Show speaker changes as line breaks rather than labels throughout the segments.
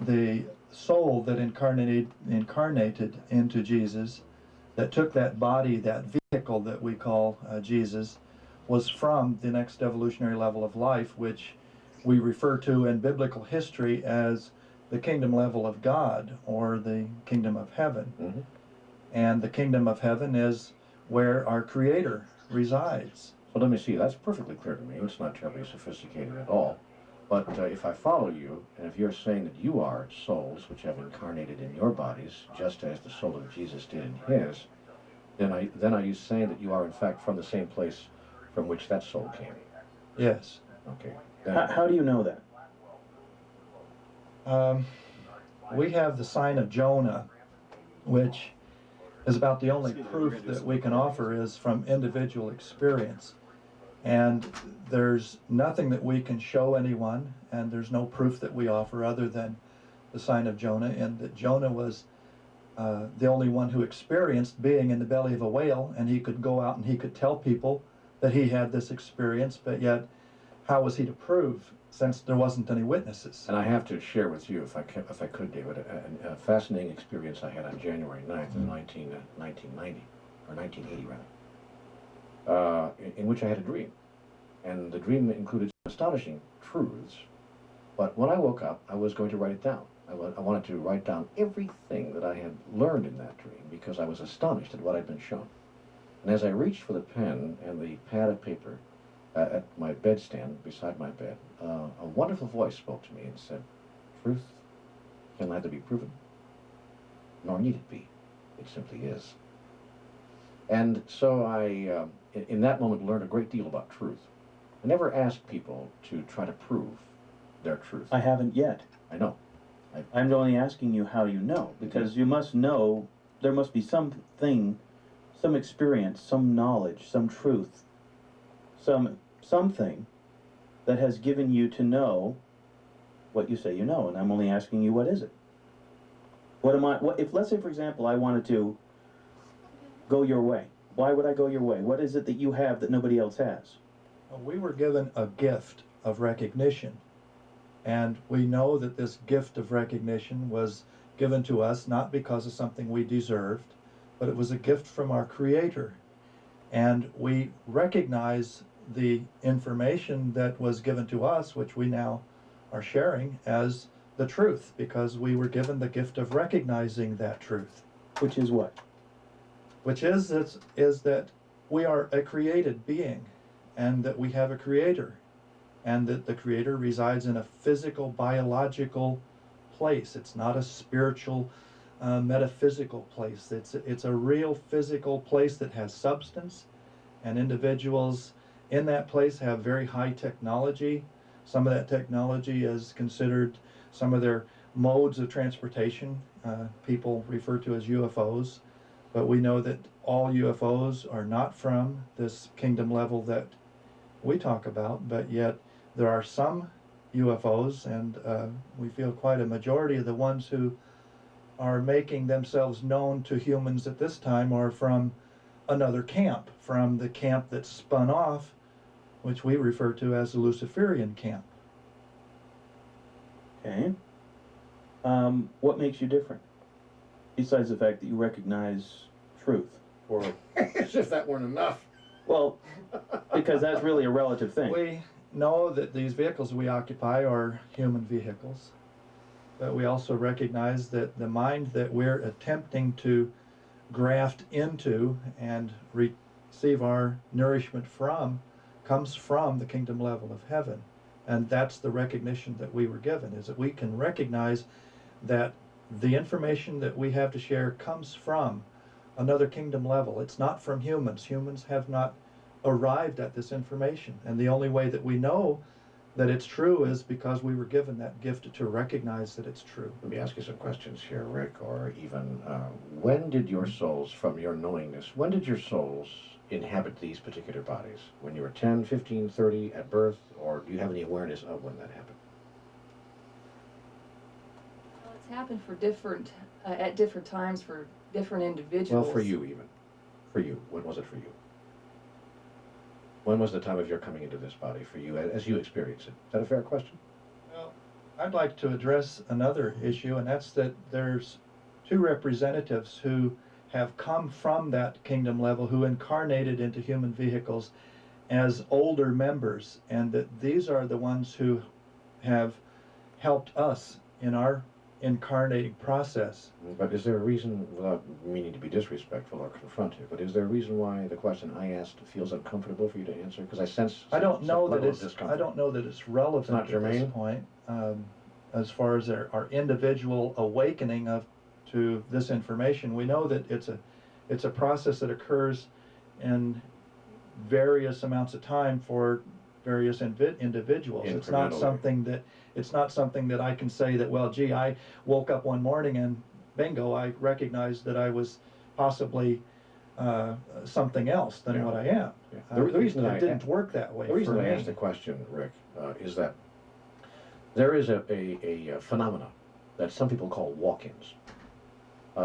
the soul that incarnated into Jesus, that took that body, that vehicle that we call Jesus, was from the next evolutionary level of life, which we refer to in biblical history as the kingdom level of God, or the kingdom of heaven.
Mm-hmm.
And the kingdom of heaven is where our Creator resides.
So let me see, that's perfectly clear to me. It's not terribly sophisticated at all. But if I follow you, and if you're saying that you are souls which have incarnated in your bodies, just as the soul of Jesus did in his, then are you saying that you are in fact from the same place from which that soul came?
Yes.
Okay.
How do you know that?
We have the sign of Jonah, which is about the only proof that we can offer is from individual experience. And there's nothing that we can show anyone, and there's no proof that we offer other than the sign of Jonah, and that Jonah was the only one who experienced being in the belly of a whale, and he could go out and he could tell people that he had this experience, but yet how was he to prove, since there wasn't any witnesses?
And I have to share with you, if I could, David, a fascinating experience I had on January 9th of 1990, or 1980 rather, in which I had a dream. And the dream included astonishing truths, but when I woke up, I was going to write it down. I wanted to write down everything that I had learned in that dream, because I was astonished at what I'd been shown. And as I reached for the pen and the pad of paper at my bedstand beside my bed, a wonderful voice spoke to me and said, "Truth can neither be proven, nor need it be. It simply is." And so I, in that moment, learned a great deal about truth. I never asked people to try to prove their truth.
I haven't yet.
I know.
I'm only asking you how you know, because you must know, there must be something, some experience, some knowledge, some truth, something that has given you to know what you say you know, and I'm only asking you, what is it? What if, let's say for example, I wanted to go your way. Why would I go your way? What is it that you have that nobody else has?
We were given a gift of recognition, and we know that this gift of recognition was given to us not because of something we deserved, but it was a gift from our Creator. And we recognize the information that was given to us, which we now are sharing, as the truth, because we were given the gift of recognizing that truth.
Which is what?
Which is that we are a created being, and that we have a Creator, and that the Creator resides in a physical, biological place. It's not a spiritual, metaphysical place. It's a real physical place that has substance, and individuals in that place have very high technology. Some of that technology is considered some of their modes of transportation. People refer to as UFOs, but we know that all UFOs are not from this kingdom level that we talk about, but yet there are some UFOs, and we feel quite a majority of the ones who are making themselves known to humans at this time are from another camp, from the camp that spun off, which we refer to as the Luciferian camp.
Okay. What makes you different? Besides the fact that you recognize truth, or
As if that weren't enough.
well, because that's really a relative thing.
We know that these vehicles we occupy are human vehicles, but we also recognize that the mind that we're attempting to graft into and receive our nourishment from comes from the kingdom level of heaven. And that's the recognition that we were given, is that we can recognize that the information that we have to share comes from another kingdom level. It's not from humans. Humans have not arrived at this information. And the only way that we know that it's true is because we were given that gift to recognize that it's true.
Let me ask you some questions here, Rick, or even, when did your souls, from your knowingness, when did your souls inhabit these particular bodies? When you were 10, 15, 30, at birth, or do you have any awareness of when that happened?
Well, it's happened for at different times for different individuals.
Well, for you even. For you. When was it for you? When was the time of your coming into this body for you, as you experienced it? Is that a fair question?
Well, I'd like to address another issue, and that's that there's two representatives who have come from that kingdom level, who incarnated into human vehicles as older members, and that these are the ones who have helped us in our incarnating process.
But is there a reason, without meaning to be disrespectful or confrontive, but is there a reason why the question I asked feels uncomfortable for you to answer? Because I sense
I don't
some
know that
level of
it's,
discomfort.
I don't know that it's relevant
not
at
germane?
this point, as far as our individual awakening to this information. We know that it's a process that occurs in various amounts of time for various individuals. It's not
Incrementally.
something that I can say that, well, gee, I woke up one morning and bingo, I recognized that I was possibly something else than
Yeah.
what I am.
Yeah. The reason
it didn't work that way
The reason
for
I
me.
asked the question, Rick, is that there is a phenomena that some people call walk-ins.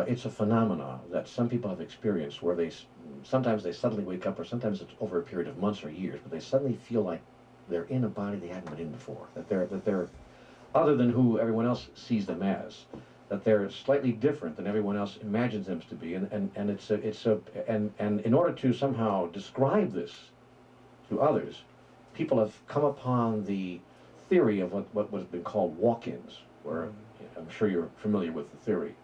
It's a phenomena that some people have experienced where sometimes they suddenly wake up, or sometimes it's over a period of months or years, but they suddenly feel like they're in a body they haven't been in before, that they're other than who everyone else sees them as, that they're slightly different than everyone else imagines them to be, and in order to somehow describe this to others, people have come upon the theory of what has been called walk-ins, where I'm sure you're familiar with the theory.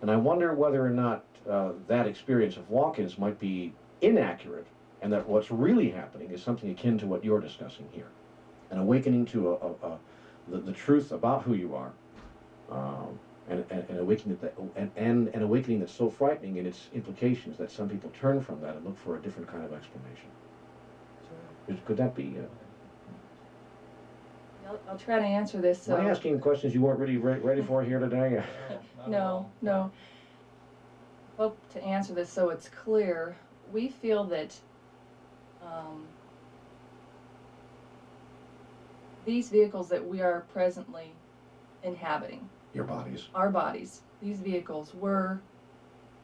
And I wonder whether or not that experience of walk-ins might be inaccurate, and that what's really happening is something akin to what you're discussing here. An awakening to the truth about who you are, and an awakening an awakening that's so frightening in its implications that some people turn from that and look for a different kind of explanation. Could that be?
I'll try to answer this.
Am I asking questions you weren't really ready for here today?
No. Hope to answer this so it's clear. We feel that these vehicles that we are presently inhabiting,
Your bodies.
our bodies, these vehicles were,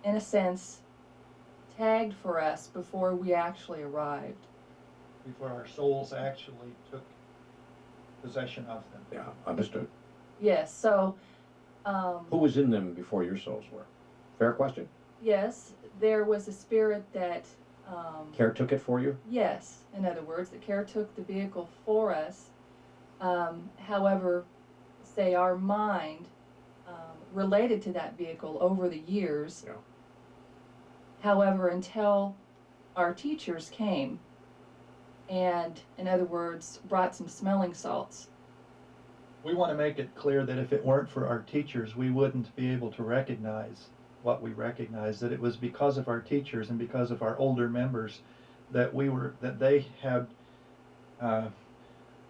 in a sense, tagged for us before we actually arrived.
Before our souls actually took possession of them.
Yeah, understood.
Yes, so
Who was in them before your souls were? Fair question.
yes, there was a spirit that
Care took it for you?
yes, in other words, that care took the vehicle for us. However, say our mind related to that vehicle over the years.
Yeah.
However, until our teachers came and, in other words, brought some smelling salts.
We want to make it clear that if it weren't for our teachers, we wouldn't be able to recognize what we recognize, that it was because of our teachers and because of our older members that they had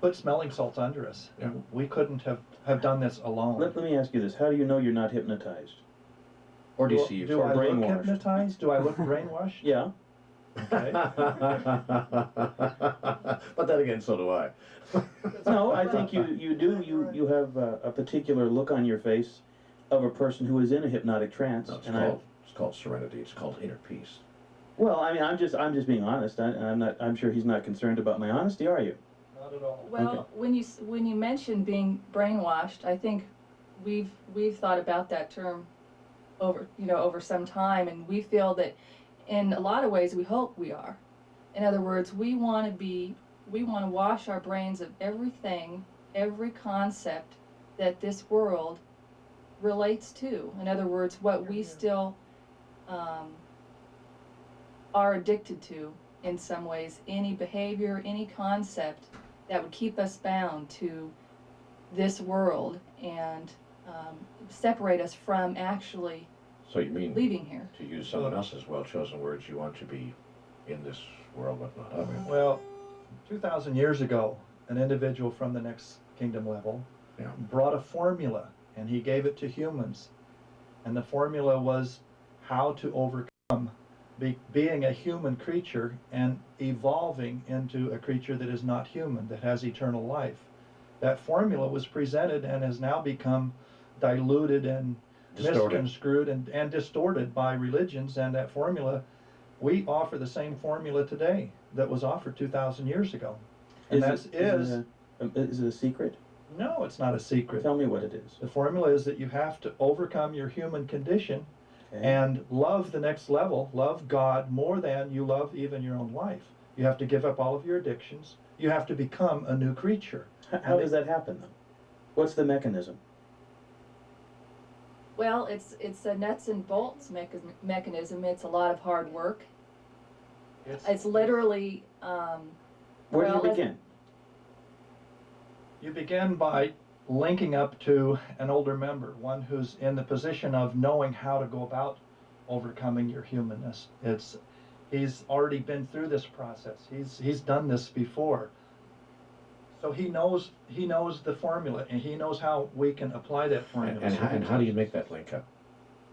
put smelling salts under us.
Yeah.
We couldn't have done this alone.
Let me ask you this. How do you know you're not hypnotized?
Or deceived?
Do
or
I look
brainwashed?
hypnotized? Do I look brainwashed?
Yeah.
Okay.
But then again, so do I.
No, I think you do. You have a particular look on your face of a person who is in a hypnotic trance.
No, it's called serenity. It's called inner peace.
Well, I mean, I'm just being honest. I'm sure he's not concerned about my honesty, are you?
Not at all.
Well,
Okay.
when you mention being brainwashed, I think we've thought about that term over some time, and we feel that in a lot of ways we hope we are. In other words, we want to wash our brains of everything, every concept that this world relates to. In other words, what we still are addicted to in some ways, any behavior, any concept that would keep us bound to this world and separate us from actually
So you mean,
leaving here.
to use someone else's well-chosen words, you want to be in this world but not of it?
Well, 2,000 years ago, an individual from the next kingdom level
Yeah.
brought a formula, and he gave it to humans. And the formula was how to overcome being a human creature and evolving into a creature that is not human, that has eternal life. That formula was presented and has now become diluted and
Distorted.
misconstrued and distorted by religions, and that formula, we offer the same formula today that was offered 2,000 years ago. And
Is it a secret?
No, it's not a secret.
Tell me what it is.
The formula is that you have to overcome your human condition
Okay?
and love the next level, love God more than you love even your own life. You have to give up all of your addictions. You have to become a new creature.
How does that happen, though? What's the mechanism?
Well, it's a nuts and bolts mechanism. It's a lot of hard work. It's literally.
Where do
well,
you begin?
You begin by linking up to an older member, one who's in the position of knowing how to go about overcoming your humanness. He's already been through this process. He's done this before. So he knows the formula, and he knows how we can apply that formula.
And how do you make that link up?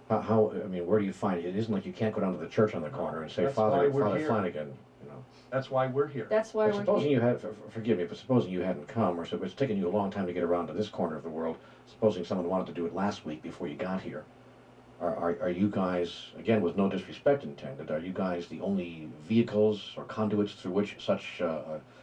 How I mean, where do you find it? It isn't like you can't go down to the church on the corner and say,
That's why
Father
we're here.
Flanagan, you know.
That's why we're here.
That's why
But
we're
supposing
here.
you had, forgive me, but supposing you hadn't come, or so it's taken you a long time to get around to this corner of the world, supposing someone wanted to do it last week before you got here, are you guys, again, with no disrespect intended, are you guys the only vehicles or conduits through which such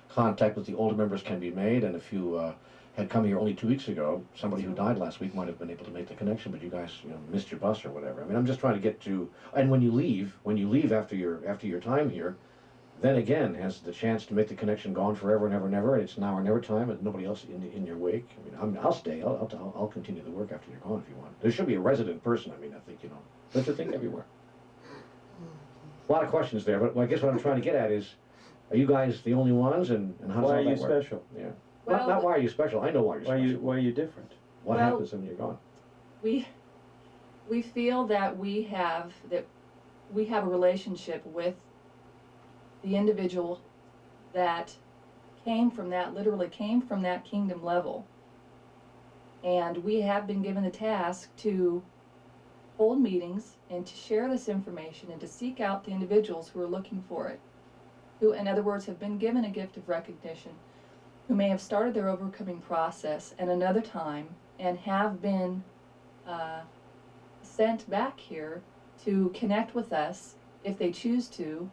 contact with the older members can be made? And if you had come here only 2 weeks ago, somebody who died last week might have been able to make the connection, but you guys, missed your bus or whatever. I mean, I'm just trying to get to, and when you leave after your time here, then again, has the chance to make the connection gone forever and ever and ever, and it's now or never time, and nobody else in your wake. I mean, I'll stay. I'll continue the work after you're gone if you want. There should be a resident person. I mean, I think that's a thing everywhere. A lot of questions there, but I guess what I'm trying to get at is, are you guys the only ones, and how does
Why
all
are
that
you
work?
special?
Yeah.
Well,
not why are you special. I know why you're special.
Why are you different?
What
Well,
happens when you're gone?
We feel that we have a relationship with the individual that literally came from that kingdom level. And we have been given the task to hold meetings and to share this information and to seek out the individuals who are looking for it, who, in other words, have been given a gift of recognition, who may have started their overcoming process at another time and have been sent back here to connect with us if they choose to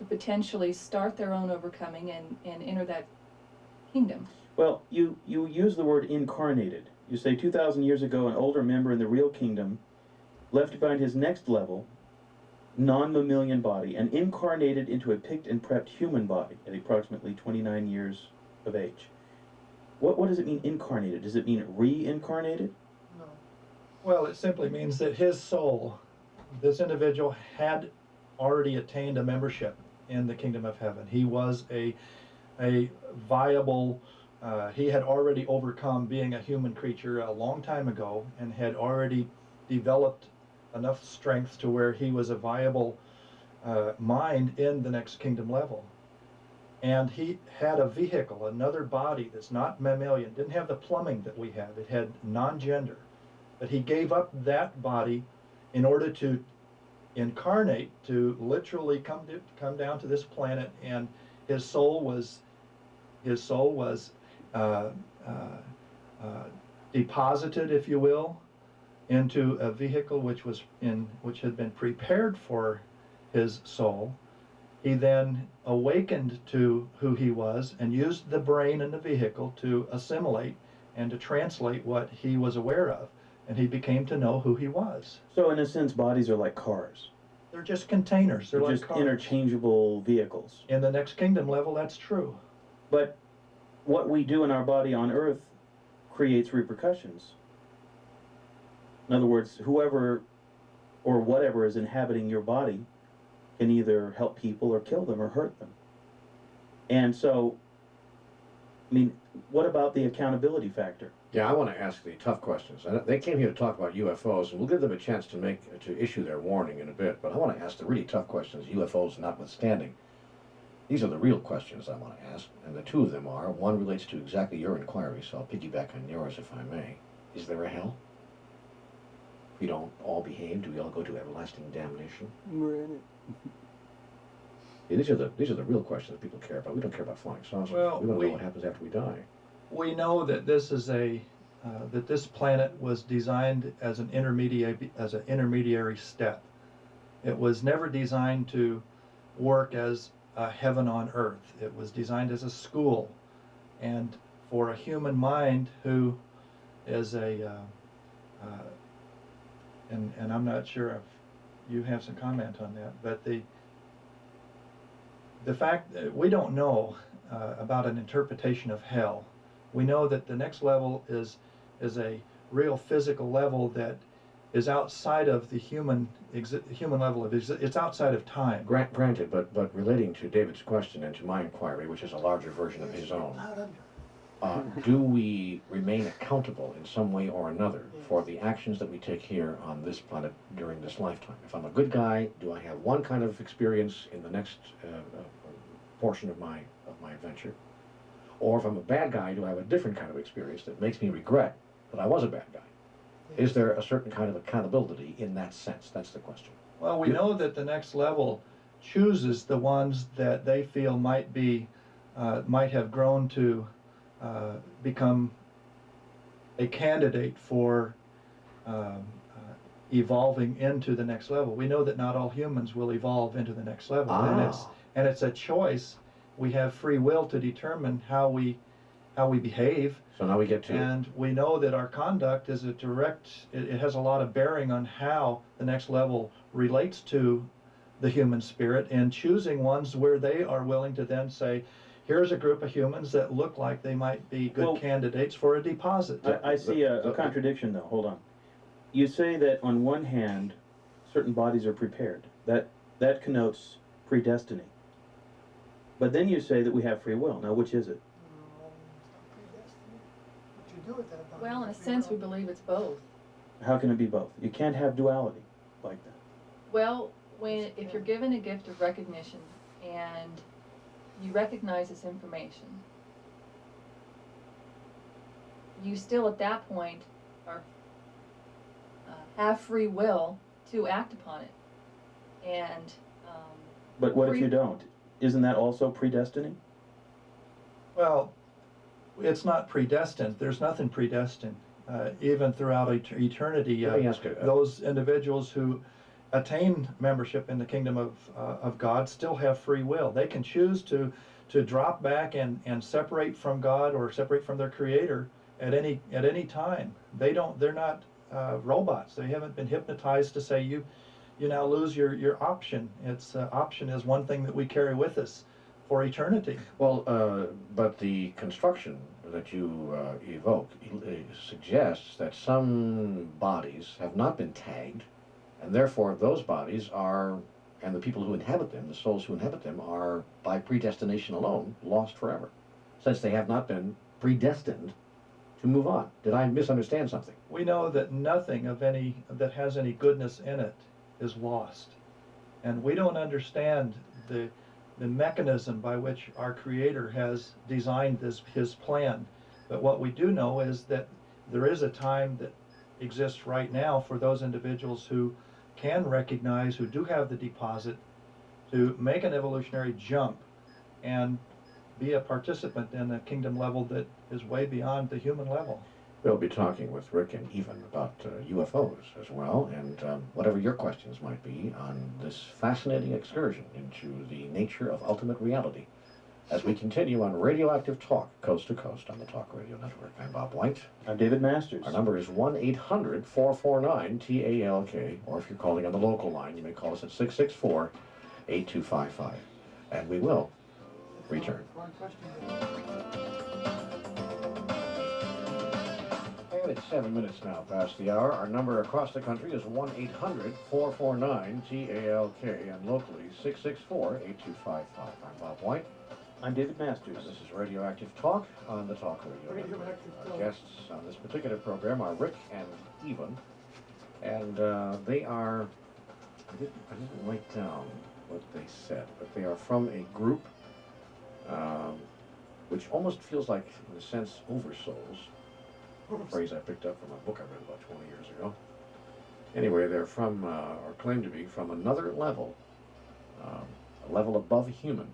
potentially start their own overcoming and enter that kingdom.
Well, you use the word incarnated. You say 2,000 years ago, an older member in the real kingdom left behind his next level, non-mammalian body, and incarnated into a picked and prepped human body at approximately 29 years of age. What does it mean, incarnated? Does it mean reincarnated?
No. Well, it simply means that his soul, this individual, had already attained a membership in the kingdom of heaven. He was a viable, he had already overcome being a human creature a long time ago and had already developed enough strength to where he was a viable mind in the next kingdom level. And he had a vehicle, another body that's not mammalian, didn't have the plumbing that we have. It had non-gender. But he gave up that body in order to incarnate, to literally come down to this planet, and his soul was deposited, if you will, into a vehicle which had been prepared for his soul. He then awakened to who he was and used the brain in the vehicle to assimilate and to translate what he was aware of, and he became to know who he was.
So in a sense, bodies are like cars.
They're just containers. They're like
just
cars.
interchangeable vehicles.
In the next kingdom level, that's true.
But what we do in our body on earth creates repercussions. In other words, whoever or whatever is inhabiting your body can either help people or kill them or hurt them. And so, I mean, what about the accountability factor?
Yeah, I want to ask the tough questions. They came here to talk about UFOs, and we'll give them a chance to issue their warning in a bit. But I want to ask the really tough questions, UFOs notwithstanding. These are the real questions I want to ask, and the two of them are: one relates to exactly your inquiry, so I'll piggyback on yours if I may. Is there a hell? If we don't all behave, do we all go to everlasting damnation?
We're in it.
Yeah, these are the real questions that people care about. We don't care about flying saucers.
Well,
we want to know what happens after we die.
We know that this is that this planet was designed as an intermediary step. It was never designed to work as a heaven on earth. It was designed as a school, and for a human mind who is and I'm not sure if you have some comment on that, but the fact that we don't know about an interpretation of hell. We know that the next level is a real physical level that is outside of the human level of it's outside of time.
Granted, but relating to David's question and to my inquiry, which is a larger version of his own, do we remain accountable in some way or another for the actions that we take here on this planet during this lifetime? If I'm a good guy, do I have one kind of experience in the next portion of my adventure? Or if I'm a bad guy, do I have a different kind of experience that makes me regret that I was a bad guy? Is there a certain kind of accountability in that sense? That's the question.
Well, we know that the next level chooses the ones that they feel might have grown to become a candidate for evolving into the next level. We know that not all humans will evolve into the next level, and it's a choice. We have free will to determine how we behave.
So now we get to...
And we know that our conduct is it has a lot of bearing on how the next level relates to the human spirit, and choosing ones where they are willing to then say, here's a group of humans that look like they might be good candidates for a deposit.
I see a contradiction though, hold on. You say that on one hand, certain bodies are prepared. That connotes predestiny. But then you say that we have free will. Now, which is it?
Well, in a sense, we believe it's both.
How can it be both? You can't have duality like that.
Well, if you're given a gift of recognition and you recognize this information, you still at that point have free will to act upon it. And
but what if you don't? Isn't that also predestiny?
Well, it's not predestined. There's nothing predestined. Even throughout eternity,
Let me ask you,
those individuals who attain membership in the kingdom of God still have free will. They can choose to drop back and separate from God or separate from their Creator at any time. They're not robots. They haven't been hypnotized to say you now lose your option. Option is one thing that we carry with us for eternity.
Well, but the construction that you evoke suggests that some bodies have not been tagged, and therefore those bodies are, and the people who inhabit them, the souls who inhabit them, are by predestination alone lost forever, since they have not been predestined to move on. Did I misunderstand something?
We know that nothing that has any goodness in it is lost, and we don't understand the mechanism by which our Creator has designed his plan. But what we do know is that there is a time that exists right now for those individuals who can recognize, who do have the deposit, to make an evolutionary jump and be a participant in a kingdom level that is way beyond the human level.
We'll be talking with Rick and Evan about UFOs as well, and whatever your questions might be on this fascinating excursion into the nature of ultimate reality as we continue on Radioactive Talk, coast to coast on the Talk Radio Network. I'm Bob White.
I'm David Masters.
Our number is 1-800-449-TALK, or if you're calling on the local line, you may call us at 664-8255, and we will return. It's 7 minutes now past the hour. Our number across the country is 1-800-449-TALK, and locally 664-8255. I'm Bob White.
I'm David Masters.
And this is Radioactive Talk on the Talk Radio Network. Our guests on this particular program are Rick and Evan, and they are, I didn't write down what they said, but they are from a group which almost feels like, in a sense, oversouls. A phrase I picked up from a book I read about 20 years ago. Anyway, they're from, or claim to be, from another level, a level above human.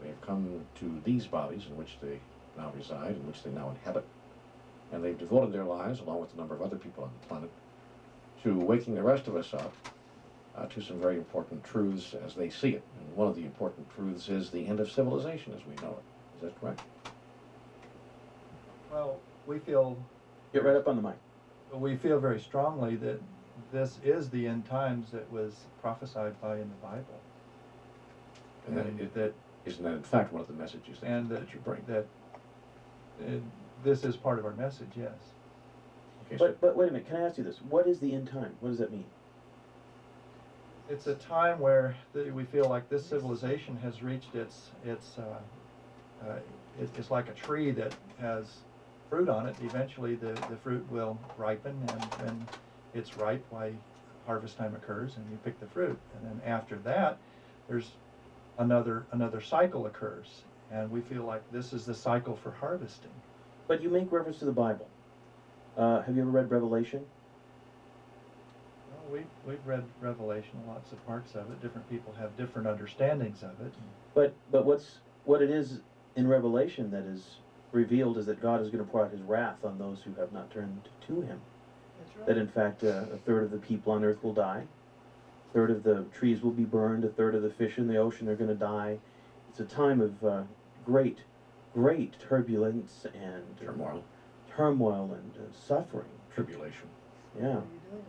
They've come to these bodies in which they now reside, in which they now inhabit, and they've devoted their lives, along with a number of other people on the planet, to waking the rest of us up to some very important truths as they see it. And one of the important truths is the end of civilization as we know it. Is that correct?
Well, we feel
Get right up on the mic.
very strongly that this is the end times that was prophesied by in the Bible.
And isn't that in fact one of the messages that you bring?
This is part of our message, yes.
Okay, so
But wait a minute, can I ask you this? What is the end time? What does that mean?
It's a time where we feel like this civilization has reached it's like a tree that has fruit on it. Eventually the fruit will ripen, and when it's ripe, why harvest time occurs and you pick the fruit. And then after that, there's another cycle occurs. And we feel like this is the cycle for harvesting.
But you make reference to the Bible. Have you ever read Revelation?
Well, we've read Revelation, lots of parts of it. Different people have different understandings of it.
But what it is in Revelation that is revealed is that God is going to pour out his wrath on those who have not turned to him.
That's right.
That in fact a third of the people on earth will die, a third of the trees will be burned, a third of the fish in the ocean are going to die. It's a time of great turbulence and
turmoil,
and suffering.
tribulation.
Yeah.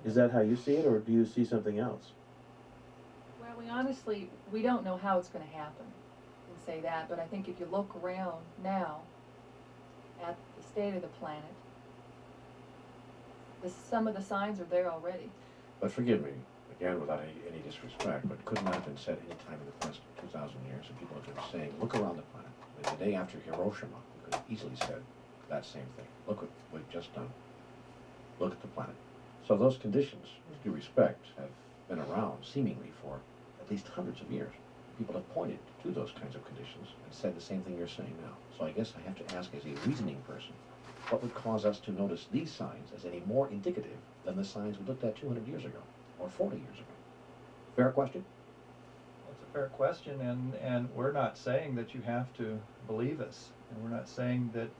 Is that how you see it, or do you see something else?
Well, we don't know how it's going to happen, and say that, but I think if you look around now at the state of the planet, some of the signs are there already.
But forgive me, again, without any disrespect, but couldn't that have been said any time in the past 2,000 years? And people have been saying, look around the planet. The day after Hiroshima, you could have easily said that same thing. Look what we've just done. Look at the planet. So those conditions, with due respect, have been around seemingly for at least hundreds of years. People have pointed to those kinds of conditions and said the same thing you're saying now. So I guess I have to ask, as a reasoning person, what would cause us to notice these signs as any more indicative than the signs we looked at 200 years ago or 40 years ago? Fair question?
It's a fair question, and we're not saying that you have to believe us, and we're not saying that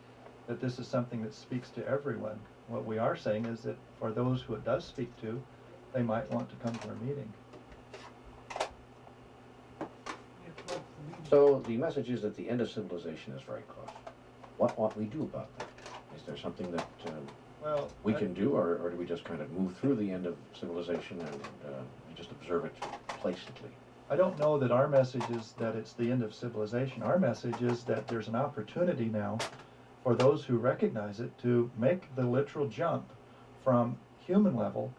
this is something that speaks to everyone. What we are saying is that for those who it does speak to, they might want to come to our meeting.
So the message is that the end of civilization is very close. What ought we do about that? Is there something that
Well,
we can do, or do we just kind of move through the end of civilization and just observe it complacently?
I don't know that our message is that it's the end of civilization. Our message is that there's an opportunity now for those who recognize it to make the literal jump from human level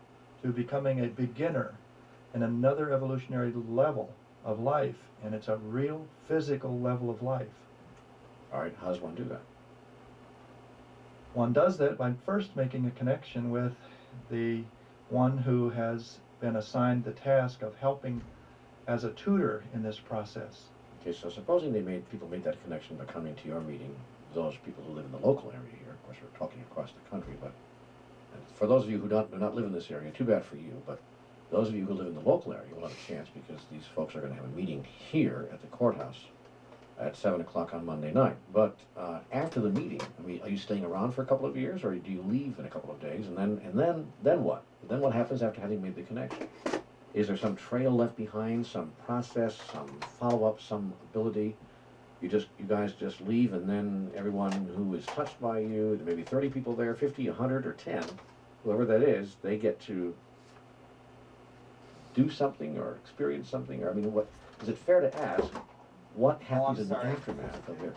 to becoming a beginner in another evolutionary level of life, and it's a real physical level of life.
All right, how does one do that?
One does that by first making a connection with the one who has been assigned the task of helping as a tutor in this process.
Okay, so supposing people made that connection by coming to your meeting, those people who live in the local area here, of course we're talking across the country, but for those of you who do not live in this area, too bad for you, but those of you who live in the local area will have a chance, because these folks are going to have a meeting here at the courthouse at 7 o'clock on Monday night. But after the meeting, I mean, are you staying around for a couple of years, or do you leave in a couple of days, and then what? Then what happens after having made the connection? Is there some trail left behind, some process, some follow-up, some ability? You guys just leave, and then everyone who is touched by you, there may be 30 people there, 50, 100, or 10, whoever that is, they get to do something or experience something, or I mean, what is it fair to ask? What happens in the aftermath of their